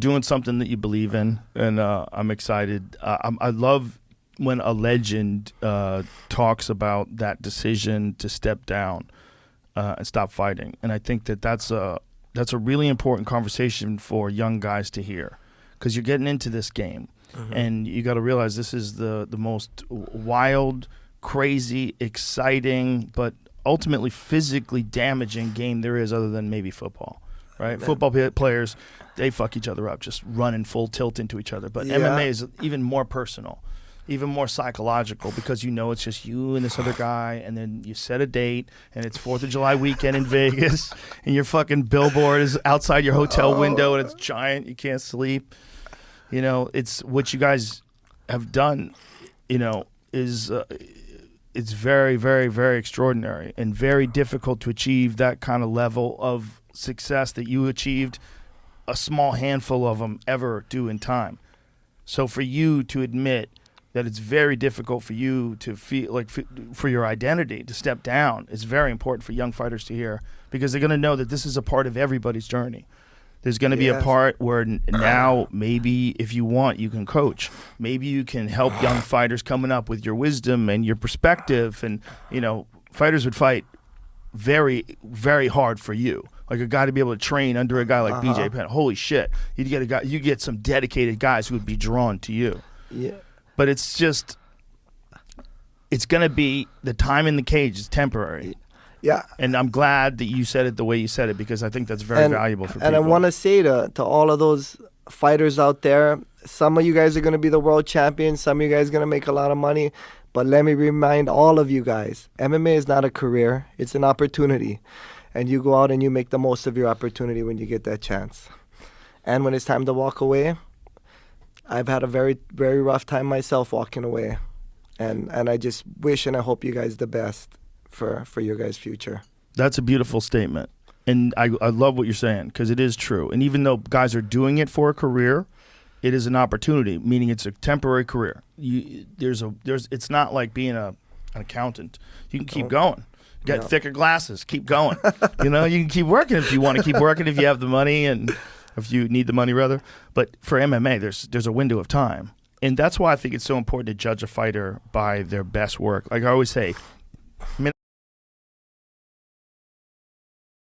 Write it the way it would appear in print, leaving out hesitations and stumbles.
doing something that you believe in, and I'm excited. I love when a legend talks about that decision to step down and stop fighting, and I think that that's a really important conversation for young guys to hear, because you're getting into this game, and you got to realize this is the most wild, crazy, exciting, but ultimately physically damaging game there is, other than maybe football. Right, football players, they fuck each other up, just running full tilt into each other. But MMA is even more personal, even more psychological, because you know it's just you and this other guy, and then you set a date, and it's 4th of July weekend in Vegas, and your fucking billboard is outside your hotel window, and it's giant, you can't sleep. You know, it's what you guys have done, you know, is it's very, very, very extraordinary and very difficult to achieve that kind of level of success that you achieved. A small handful of them ever do in time. So for you to admit that it's very difficult for you to feel like for your identity to step down is very important for young fighters to hear, because they're going to know that this is a part of everybody's journey. There's going to be a part where now maybe if you want, you can coach. Maybe you can help young fighters coming up with your wisdom and your perspective. And, you know, fighters would fight very, very hard for you. Like a guy to be able to train under a guy like BJ Penn. Holy shit. You get some dedicated guys who would be drawn to you. Yeah. But it's just, it's going to be, the time in the cage is temporary. Yeah. And I'm glad that you said it the way you said it, because I think that's very valuable for people. And I want to say to all of those fighters out there, some of you guys are going to be the world champions, some of you guys are going to make a lot of money, but let me remind all of you guys, MMA is not a career, it's an opportunity. And you go out and you make the most of your opportunity when you get that chance. And when it's time to walk away, I've had a very, very rough time myself walking away. And I just wish and I hope you guys the best for your guys' future. That's a beautiful statement. And I love what you're saying, because it is true. And even though guys are doing it for a career, it is an opportunity, meaning it's a temporary career. It's not like being an accountant. You can keep going. Get thicker glasses. Keep going. You know, you can keep working if you want to keep working, if you have the money, and if you need the money, rather. But for MMA, there's a window of time. And that's why I think it's so important to judge a fighter by their best work. Like I always say,